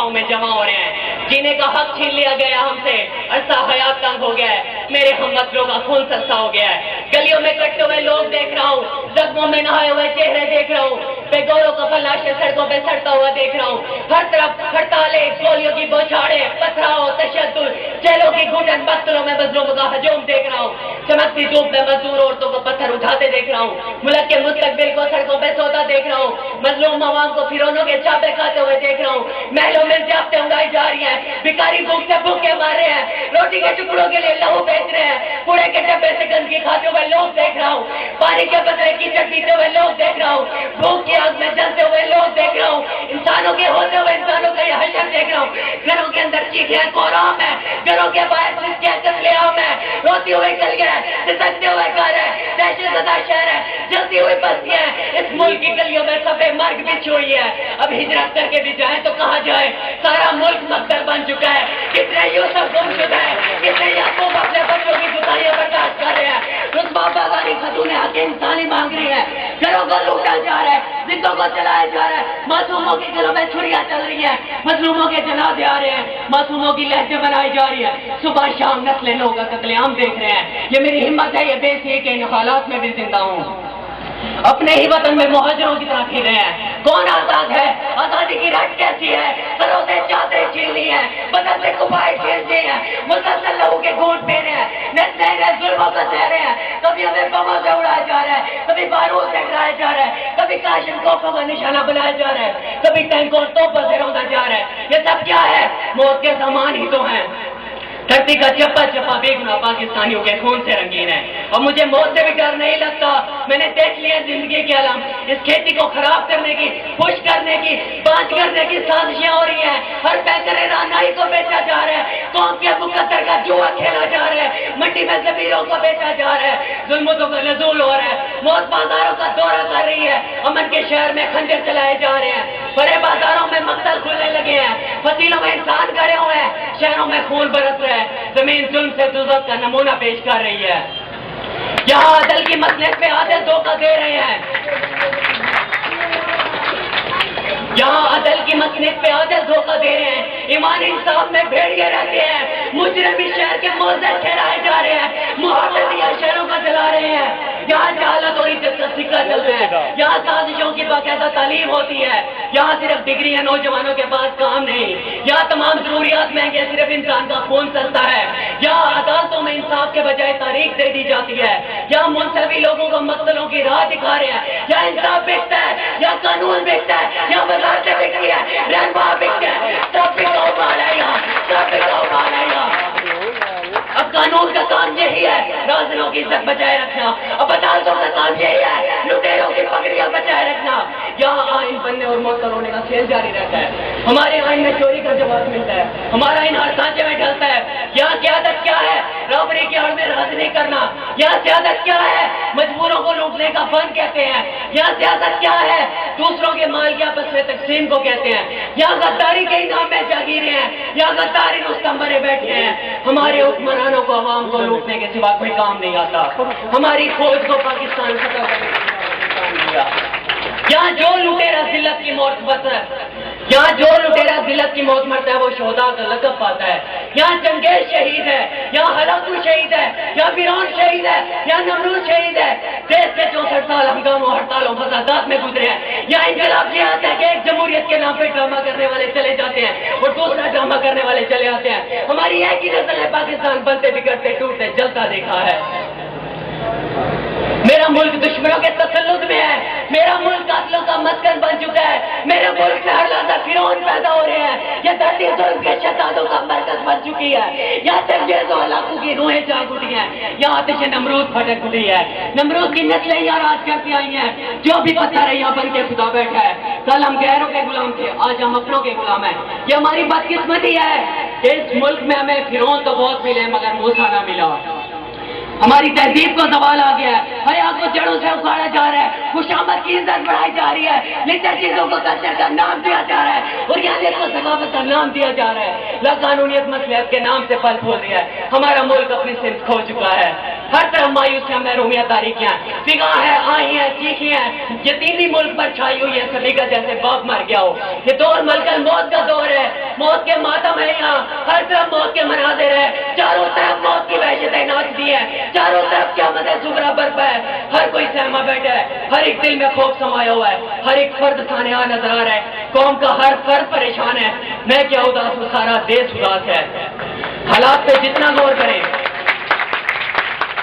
گاؤں میں جمع ہو رہے ہیں، جینے کا حق چھین لیا گیا ہم سے، عرصہ حیات تنگ ہو گیا ہے، میرے ہم مسلوں کا خون سستا ہو گیا ہے، گلیوں میں کٹتے ہوئے لوگ دیکھ رہا ہوں، زخموں میں نہائے ہوئے چہرے دیکھ رہا ہوں، بے گوروں کا لاشیں سڑکوں پہ سڑتا ہوا دیکھ رہا ہوں، ہر طرف ہڑتالیں، گولیوں کی بوچھاڑیں، پتھراؤ، تشدد، جیلوں کی گھٹن، مقتلوں میں مظلوموں کا ہجوم دیکھ رہا ہوں، چمکتی دھوپ میں مزدور عورتوں کو پتھر اٹھاتے دیکھ رہا ہوں، ملک کے مستقبل کو سڑکوں پہ سوتا دیکھ رہا ہوں، مظلوم عوام کو پھرونوں کے چاپے کھاتے ہوئے دیکھ رہا ہوں، محلوں میں ضیافتیں اڑائی جا رہی ہیں، بھکاری بھوک سے بھوکے مار رہے ہیں، روٹی کے ٹکڑوں کے لیے لہو بیچ رہے ہیں، کوڑے کے ڈبے سے گندگی کھاتے ہوئے لوگ دیکھ رہا ہوں، پانی کے بدلے کیچڑ پیتے ہوئے لوگ دیکھ رہا ہوں، بھوک کی آگ میں جلتے ہوئے لوگ دیکھ رہا ہوں، انسانوں کے ہوتے ہوئے انسانوں کا یہ حشر دیکھ رہا ہوں، گھروں کے اندر چیخیں کورام ہے، گھروں کے باہر سسکیاں قتل عام ہے، روتی ہوئے کل گئے، سسکتے ہوئے گھر ہے، دہشت زدہ شہر ہے، جلتی ہوئی بستیاں ہیں، اس ملک کی گلیوں میں سبے مرگ بچھ ہوئی ہے، اب ہجرت کر کے بھی جائیں تو کہاں جائیں، سارا ملک مقتل بن چکا ہے، کتنے یوسف گم شدہ ہے، کتنے یعقوب اپنے بچوں کی جدائیاں برداشت کر رہے ہیں، رسوا بازاری خاتونیں حق انسانی مانگ رہی ہیں، گھروں کو لوٹا جا رہا ہے، زندوں کو چلایا جا رہا ہے، معصوموں کے گھروں میں چھریاں چل رہی ہیں، مظلوموں کے جنازے آ رہے ہیں، معصوموں کی لہجیں بنائی جا رہی ہے، صبح شام نسلیں لوگ کا قتل عام دیکھ رہے ہیں، یہ میری ہمت ہے، یہ بیس ہے کہ ان حالات میں بھی زندہ ہوں، اپنے ہی وطن میں مہاجروں کی طرح پھر رہے ہیں، کون آزاد ہے؟ آزادی کی رٹ کیسی ہے؟ سروں سے چادریں چھین لی ہیں، بدن سے کپائے چھین دی ہیں، مسلسل لہو کے گھونٹ پی رہے ہیں، نئے نئے ظلموں کو سہ رہے ہیں، کبھی ہمیں بموں سے اڑایا جا رہا ہے، کبھی بارود سے ڈرایا جا رہا ہے، کبھی کاشن کوپوں کا نشانہ بنایا جا رہا ہے، کبھی ٹینکوں توپوں سے روندا جا رہا ہے، یہ سب کیا ہے؟ موت کے سامان ہی تو ہیں، دھرتی کا چپا چپا بے گناہ پاکستانیوں کے خون سے رنگین ہے، اور مجھے موت سے بھی ڈر نہیں لگتا، میں نے دیکھ لیا زندگی کے علم، اس کھیتی کو خراب کرنے کی، خوش کرنے کی، بانچ کرنے کی سازشیں ہو رہی ہیں، ہر پیکر رانائی کو بیچا جا رہا ہے، قوم کے مقدر کا جوا کھیلا جا رہا ہے، منڈی میں زمینوں کو بیچا جا رہا ہے، ظلمتوں کا نزول ہو رہا ہے، موت بازاروں کا دورہ کر رہی ہے، امن کے شہر میں خنجر چلائے جا رہے ہیں، بڑے بازاروں میں مقتل کھلنے لگے ہیں، فتیلوں میں انسان کھڑے ہوئے ہیں، شہروں میں خون برس رہا ہے، زمین ظلم سے دوزخ کا نمونہ پیش کر رہی ہے، یہاں عدل کی مسلک پہ عادل دھوکہ دے رہے ہیں، یہاں عدل کی مسلک پہ عادل دھوکہ دے رہے ہیں، ایمان انصاف میں بھیڑیے رہتے ہیں، مجرم شہر کے موزے ٹھہرائے جا رہے ہیں، محافظیہ شہروں کا جلا رہے ہیں، یہاں جہالت اور عزت کا سکہ چلتا ہے، یہاں سازشوں کی باقاعدہ تعلیم ہوتی ہے، یہاں صرف ڈگری ہے نوجوانوں کے پاس کام نہیں، یہاں تمام ضروریات مہنگے، صرف انسان کا خون سستا ہے، یہاں عدالتوں میں انصاف کے بجائے تاریخ دے دی جاتی ہے، یہاں منصفی لوگوں کو مقتلوں کی راہ دکھا رہے ہیں، یا انصاف بکتا ہے یا قانون بکتا ہے یا وزارتیں بکتی ہے، رہنما بکتے ہیں، سب بکاؤ مال ہے یہاں، سب بکاؤ مال ہے یہاں، اب قانون کا کام یہی ہے رازنوں کی عزت بچائے رکھنا، اب عدالتوں کا کام یہی ہے لٹیروں کی پگڑیاں بچائے رکھنا، یہاں آئین بننے اور معطل ہونے کا کھیل جاری رہتا ہے، ہمارے آئین میں چوری کا جواز ملتا ہے، ہمارا آئین ہر سانچے میں ڈھلتا ہے، یہاں قیادت کیا ہے؟ رابری کی آڑ میں راز نہیں کرنا، یہاں سیاست کیا ہے؟ مجبوروں کو لوٹنے کا فن کہتے ہیں، یہاں سیاست کیا ہے؟ دوسروں کے مال کی آپس میں تقسیم کو کہتے ہیں، یہاں غداری کے انعام میں جاگیریں ہیں، یہاں غداری رستم بنے بیٹھے ہیں، ہمارے حکمرانوں کو عوام کو لوٹنے کے سوا کوئی کام نہیں آتا، ہماری فوج کو پاکستان فتح کرنے کے سوا کوئی کام نہیں آتا، یہاں جو لٹیرا ذلت کی موت بس ہے، یہاں جو لٹیرا ذلت کی موت مرتا ہے وہ شہداء کا لقب پاتا ہے، یہاں چنگیز شہید ہے، یہاں ہلاکو شہید ہے، یہاں فرعون شہید ہے، یہاں نمرود شہید ہے، دیش کے 64 سال ہنگاموں ہڑتالوں فسادات میں گزرے ہیں، یہاں انقلاب یہ آتا ہے کہ ایک جمہوریت کے نام پہ ڈرامہ کرنے والے چلے جاتے ہیں اور دوسرا ڈرامہ کرنے والے چلے آتے ہیں، ہماری ایک ہی نسل ہے پاکستان بنتے بگڑتے ٹوٹتے جلتا دیکھا ہے، میرا ملک دشمنوں کے تسلط میں ہے، میرا ملک قاتلوں کا مسکن بن چکا ہے، میرے ملک میں ہر لحظہ فرعون پیدا ہو رہے ہیں، یہ دھرتی ظلم کے شہزادوں کا مرکز بن چکی ہے، یہاں چنگیزوں علاقوں کی روحیں جاگ اٹھی ہیں، یہاں آتش نمرود پھٹک اٹھی ہے، نمرود کی نسلیں یہاں راج کرتی آئی ہیں، جو بھی پتھر ہے یہاں بن کے خدا بیٹھا ہے، کل ہم غیروں کے غلام تھے، آج ہم اپنوں کے غلام ہیں، یہ ہماری بدقسمتی ہے کہ اس ملک میں ہمیں فرعون تو بہت ملے مگر موسیٰ نہ ملا، ہماری تہذیب کو زوال آ گیا ہے، حیا کو جڑوں سے اکھاڑا جا رہا ہے، خوشامد کی عزت بڑھائی جا رہی ہے، لیکن چیزوں کو کلچر کا نام دیا جا رہا ہے اور یہاں کو ثقافت کا نام دیا جا رہا ہے، لا قانونیت مصلحت کے نام سے پھل پھول رہا ہے، ہمارا ملک اپنی صنف کھو چکا ہے، ہر طرف مایوسیاں محرومیت تاریکیاں فگاں ہیں، آئی ہیں، چیخی ہیں، یتیمی ملک پر چھائی ہوئی ہے، سلیقہ جیسے باپ مر گیا ہو، یہ دور ملک الموت کا دور ہے، یہاں ہر طرف موت کے مناظر ہے، چاروں طرف موت کی وحشتیں ناچتی ہیں، چاروں طرف قیامت صغریٰ برپا ہے، ہر کوئی سہما بیٹھا ہے، ہر ایک دل میں خوف سمایا ہوا ہے، ہر ایک فرد سانحہ نظر آ رہا ہے، قوم کا ہر فرد پریشان ہے۔ میں کیا اداس ہوں، سارا دیش اداس ہے۔ حالات پہ جتنا غور کریں،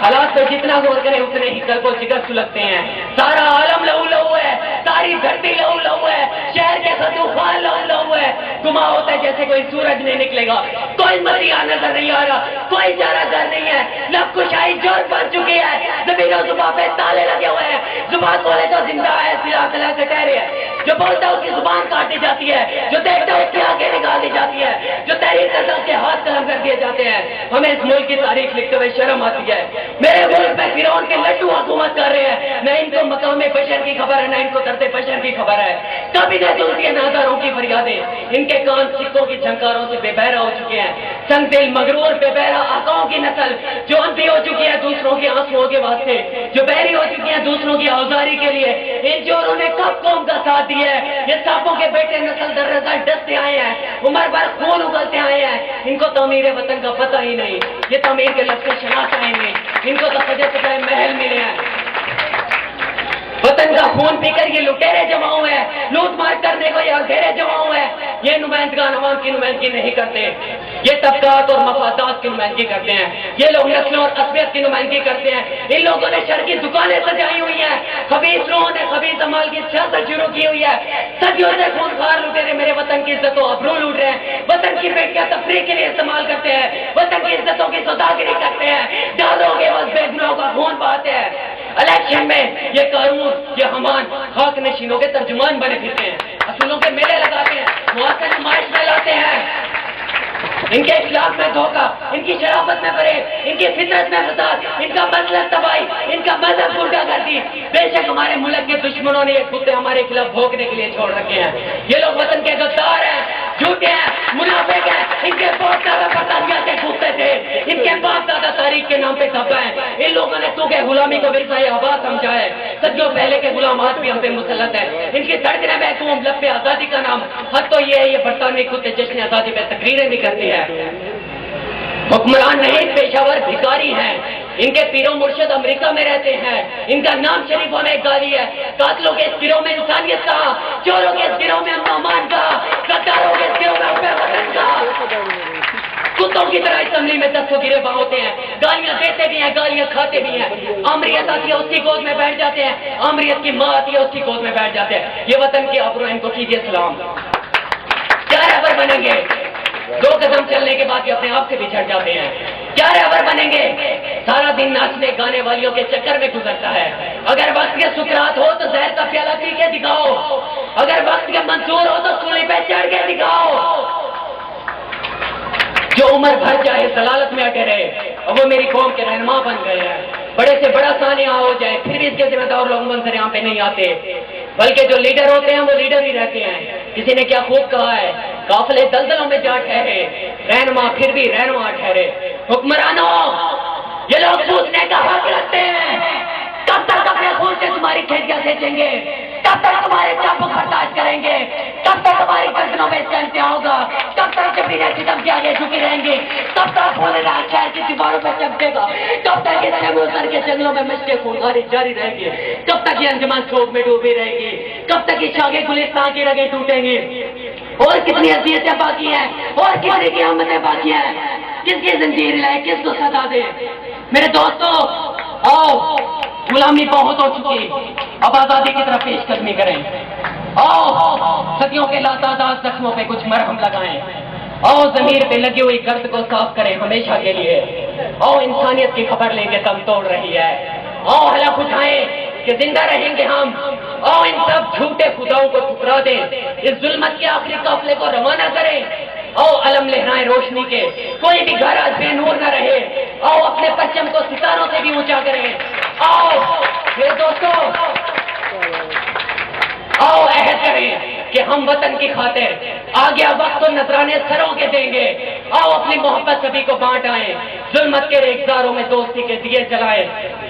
حالات پہ جتنا غور کریں اتنے ہی قلب و جگر سلگتے ہیں۔ سارا عالم لہو لہو ہے، ساری دھرتی لہو لہو ہے، شہر کے خطوفان لہو لہو ہے۔ گما ہوتا ہے جیسے کوئی سورج نہیں نکلے گا، کوئی مریض نظر نہیں آ رہا، کوئی چارہ گر نہیں ہے، لب کشائی جوڑ بن چکی ہے، زمین و زبان پہ تالے لگے ہوئے ہیں، زبان کھولے تو زندہ ہے، سلا سلا کے ٹہرے ہے، جو بولتا ہے اس کی زبان کاٹی جاتی ہے، جو دیکھتا ہے اس کی آنکھیں نکال دی جاتی ہے، جو تحریر کرتا ہے اس کے ہاتھ قلم کر دیے جاتے ہیں۔ ہمیں اس ملک کی تاریخ لکھتے ہوئے شرم آتی ہے۔ میرے ملک میں فرعون کے لڈو حکومت کر رہے ہیں، نہ ان کو مقام بشر کی خبر ہے، نہ ان کو درد بشر کی خبر ہے۔ کبھی نہ سنتی ہے ناداروں کی فریادیں، ان کے کان سکوں کی جھنکاروں سے بے بہرا ہو چکے ہیں۔ سنگ دل مغرور بے بہرا آقاؤں کی نسل جو اندھی ہو چکی ہے دوسروں کے آنسوؤں کے واسطے، جو بہری ہو چکی ہیں دوسروں کی آزاری کے لیے، ان چوروں نے کب قوم کا ساتھ دیا ہے؟ یہ سانپوں کے بیٹے نسل در نسل ڈستے آئے ہیں، عمر بھر خون اگلتے آئے ہیں، ان کو تعمیر وطن کا پتہ ہی نہیں، یہ تعمیر کے لفظ شناخت آئیں گے، ان کو تو سجے سجائے محل ملے ہیں۔ وطن کا خون پی کر یہ لٹیرے جمع ہوئے ہیں، لوٹ مار کرنے کو یہ اندھیرے جمع ہوئے ہیں۔ یہ نمائندگان عوام کی نمائندگی نہیں کرتے، یہ طبقات اور مفادات کی نمائندگی کرتے ہیں، یہ لوگ نسلوں اور عصبیت کی نمائندگی کرتے ہیں۔ ان لوگوں نے شر کی دکانیں سجائی ہوئی ہیں، خبیث روحوں نے خبیث امال کی سیاست شروع کی ہوئی ہے، صدیوں سے خونخوار لٹیرے میرے وطن کی عزت و ابرو لوٹ رہے ہیں، وطن کی بیٹیاں تفریح کے لیے استعمال کرتے ہیں، وطن کی عزتوں کی سوداگری کرتے ہیں، ڈالوں کے بس بے گناہوں کا خون بہاتے ہیں۔ الیکشن میں یہ قارون، یہ حمان خاک نشینوں کے ترجمان بنے پھرتے ہیں، اصولوں کے میلے لگاتے ہیں، مؤثر نمائش پھیلاتے ہیں۔ ان کے اخلاق میں دھوکہ، ان کی شرافت میں فریب، ان کی فطرت میں فساد، ان کا مسلک تباہی، ان کا مذہب الٹا گردی۔ بے شک ہمارے ملک کے دشمنوں نے یہ کتے ہمارے خلاف بھونکنے کے لیے چھوڑ رکھے ہیں۔ یہ لوگ وطن کے غدار ہیں، جھوٹے ہیں، منافق ہیں، ان کے باپ دادا برطانیہ کے کتے تھے، ان کے باپ دادا تاریخ کے نام پہ دبا ہے۔ ان لوگوں نے تو کہ غلامی کو ورثہ آباد سمجھا ہے، صدیوں پہلے کے غلامات بھی ہم پہ مسلط ہیں۔ ان کی دھڑکنیں محکوم، لب پہ آزادی کا نام، حد تو یہ ہے یہ برطانوی کتے جشن آزادی پہ تقریریں بھی کرتی ہے۔ حکمران نہیں، پیشاور بھکاری ہیں، ان کے پیر و مرشد امریکہ میں رہتے ہیں، ان کا نام شریفوں میں ایک گالی ہے۔ قاتلوں کے اس گروہ میں انسانیت کہا، چوروں کے اس گروہ میں امن کہا، غداروں کے اس گروہ میں حب وطن کہا۔ کتوں کی طرح اسمبلی میں دستوں گرے باں ہوتے ہیں، گالیاں دیتے بھی ہیں، گالیاں کھاتے بھی ہیں۔ آمریت آتی ہے اس کی گود میں بیٹھ جاتے ہیں، آمریت کی ماں آتی ہے اس کی گود میں بیٹھ جاتے ہیں۔ یہ وطن کی ابرو، ان کو کیجیے سلام۔ کیا رہبر بنیں گے؟ 2 قدم چلنے کے بعد یہ اپنے آپ سے بچھڑ جاتے ہیں۔ کیا رہبر بنیں گے؟ سارا دن ناچنے گانے والیوں کے چکر میں گزرتا ہے۔ اگر وقت کے سکرات ہو تو زہر کا پیالہ پی کے دکھاؤ، اگر وقت کے منصور ہو تو سولی پہ چڑھ کے دکھاؤ۔ جو عمر بھر چاہے ضلالت میں اٹے رہے اور وہ میری قوم کے رہنما بن گئے ہیں، بڑے سے بڑا سانحہ ہو جائے پھر بھی اس کے ذمہ دار لوگ منظر عام پہ نہیں آتے، بلکہ جو لیڈر ہوتے ہیں وہ لیڈر ہی رہتے ہیں۔ کسی نے کیا خوب کہا ہے، قافلے دلدلوں میں جا ٹھہرے، رہنما پھر بھی رہنما ٹھہرے۔ حکمرانوں، یہ لوگ پوچھنے کا حق رکھتے ہیں، کب تک اپنے خون سے تمہاری کھیتیاں سینچیں گے؟ کب تک تمہارے چاپک برداشت کریں گے؟ کب تک تمہاری گردنوں میں چلتے ہوگا؟ کب تک جبریلے ستم کے آگے جھکی رہیں گے؟ کب تک بھولے راج شہر کی دیواروں پہ چمکے گا؟ کب تک یہ سر کے جنگلوں میں مشقیں خونخواری جاری رہیں گی؟ کب تک یہ انجمن شوق میں ڈوبی رہے گی؟ کب تک یہ شاگے گلستان کی رگیں ٹوٹیں گی؟ اور کتنی اذیتیں باقی ہیں، اور کتنی قیامتیں باقی ہیں؟ کس کی زنجیر لائے، کس کو سزا دے؟ میرے دوستوں، آؤ، غلامی بہت ہو چکی، اب آزادی کی طرف پیش قدمی کریں۔ آؤ، صدیوں کے لاتعداد زخموں پہ کچھ مرہم لگائیں۔ آؤ، ضمیر پہ لگی ہوئی گرد کو صاف کریں ہمیشہ کے لیے۔ آؤ، انسانیت کی خبر لیں گے دم توڑ رہی ہے۔ آؤ، حلف اٹھائیں کہ زندہ رہیں گے ہم۔ آؤ، ان سب جھوٹے خداؤں کو ٹھکرا دیں، اس ظلمت کے آخری قافلے کو روانہ کریں۔ آؤ، علم لہرائیں روشنی کے، کوئی بھی گھر آج بے نور نہ رہے۔ آؤ، اپنے پرچم کو ستاروں سے بھی اونچا کریں۔ آؤ میرے دوستوں، آؤ عہد کریں کہ ہم وطن کی خاطر آگے وقت و نذرانے سروں کے دیں گے۔ آؤ اپنی محبت سبھی کو بانٹ آئیں، ظلمت کے ریگزاروں میں دوستی کے دیے جلائیں۔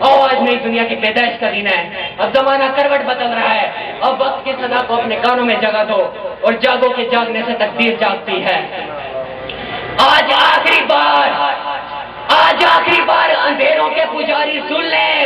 آؤ، آج نئی دنیا کی پیدائش کا دن ہے، اب زمانہ کروٹ بدل رہا ہے، اب وقت کی صدا کو اپنے کانوں میں جگہ دو اور جاگو کے جاگنے سے تقدیر جاگتی ہے۔ آج آخری بار اندھیروں کے پجاری سن لیں،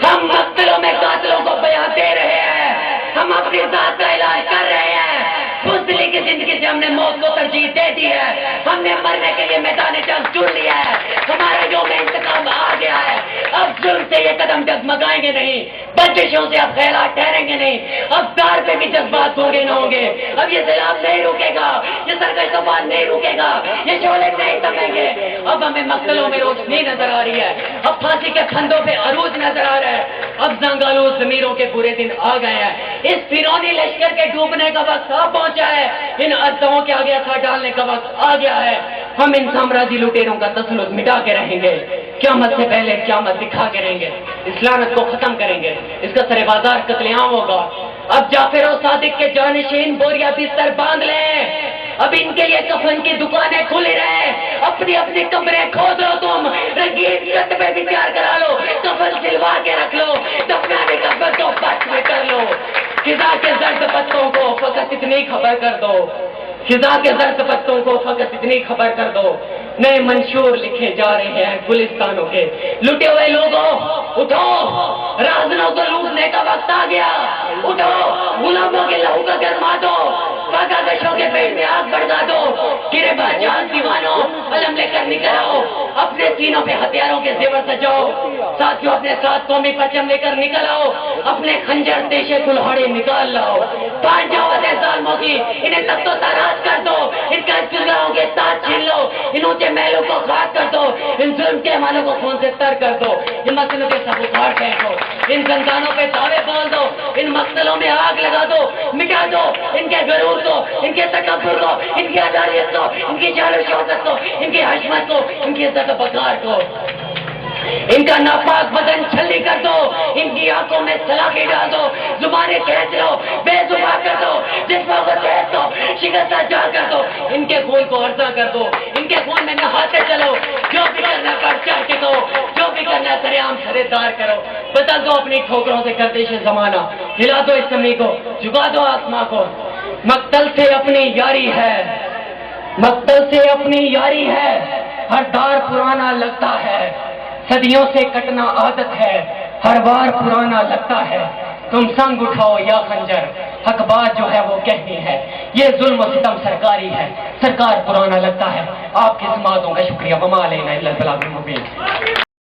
ہم مقتلوں میں قاتلوں کو بیان دے رہے ہیں، ہم اپنی ذات کا علاج کر رہے ہیں۔ بزدلی کی زندگی سے ہم نے موت کو ترجیح دے دی ہے، ہم نے مرنے کے لیے میدان جنگ چن لیا ہے، ہمارا یوم انتقام آ گیا ہے۔ اب ظلم سے یہ قدم ڈگمگائیں گے نہیں، بندشوں سے اب خیالات ٹھہریں گے نہیں، اب دار پہ بھی جذبات ہوں گے نہ ہوں گے، اب یہ سیلاب نہیں رکے گا، یہ سرکش طوفان نہیں رکے گا، یہ شعلے نہیں تھمیں گے۔ اب ہمیں مقتلوں میں روشنی نظر آ رہی ہے، اب پھانسی کے پھندوں پہ عروج نظر آ رہا ہے، اب زنگالو ضمیروں کے برے دن آ گئے ہیں۔ اس فرعونی لشکر کے ڈوبنے کا وقت آ پہنچا ہے، ان ازدہوں کے آگے ہتھیار ڈالنے کا وقت آ گیا ہے۔ ہم ان سامراجی لٹیروں کا تسلط مٹا کے رہیں گے، قیامت سے پہلے قیامت دکھا کے رہیں گے، اس لعنت کو ختم کریں گے، اس کا سر بازار قتل عام ہوگا۔ اب جعفر و صادق کے جانشین بوریا بستر باندھ لیں، اب ان کے لیے کفن کی دکانیں کھل رہے، اپنی اپنی کمرے کھود لو، تم رنگین کتبے بھی تیار کرا لو، کفن سلوا کے رکھ لو، دفنانے کا بندوبست میں کر لو۔ خزاں کے زرد پتوں کو فقط اتنی خبر کر دو، خزاں کے زرد پتوں کو فقط اتنی خبر کر دو، نئے منشور لکھے جا رہے ہیں گلستانوں کے۔ لٹے ہوئے لوگوں اٹھو، رازنوں کو لوٹنے کا وقت آ گیا، اٹھو، غلاموں کے لہو کا گرما دو، پاکادشوں کے پیٹ میں آگ بڑھا دو، گرے باجان دیوانوں علم لے کر نکل آؤ، اپنے سینوں پہ ہتھیاروں کے زیور سجاؤ، ساتھیوں اپنے ساتھ قومی پرچم لے کر نکل آؤ، اپنے خنجر تیشے کلہاڑی نکال لاؤ، پان جاؤ ظالموں کی، انہیں تخت و تاراج کر دو، ان کا چلگاہوں کے ساتھ چھین لو، ان اونچے محلوں کو خاک کر دو، ان ظلم کے مالوں کو خون سے تر کر دو، ان مسلوں کے سب اکھاڑ پھینکو، ان زندانوں پہ دعوے بول دو، ان مقتلوں میں آگ لگا دو، مٹا دو ان کے غرور کو، ان کے تکبر کو، ان کی عدالیت کو، ان کی جال و شوکت کو، ان کی حشمت کو، ان کی عزت و وقار کو، ان کا ناپاک بدن چھلی کر دو، ان کی آنکھوں میں سلاخی ڈال دو، زبانیں کھینچ لو، بے زبان کر دو، جسموں کو تیز دو، شکستہ جان کر دو، ان کے خون کو عرضہ کر دو، ان کے خون میں نہاتے چلو، جو بھی کرنا پر چڑھ کے دو، جو بھی کرنا سرے عام سرے دار کرو، بدل دو اپنی ٹھوکروں سے گردش زمانہ، ہلا دو اس زمین کو، جھکا دو آسماں کو۔ مقتل سے اپنی یاری ہے، مقتل سے اپنی یاری ہے، ہر دار پرانا لگتا ہے، صدیوں سے کٹنا عادت ہے، ہر بار پرانا لگتا ہے، تم سنگ اٹھاؤ یا خنجر، حق بات جو ہے وہ کہنی ہے، یہ ظلم و ستم سرکاری ہے، سرکار پرانا لگتا ہے۔ آپ کی سماعتوں کا شکریہ، وما علینا الا البلاغ المبین۔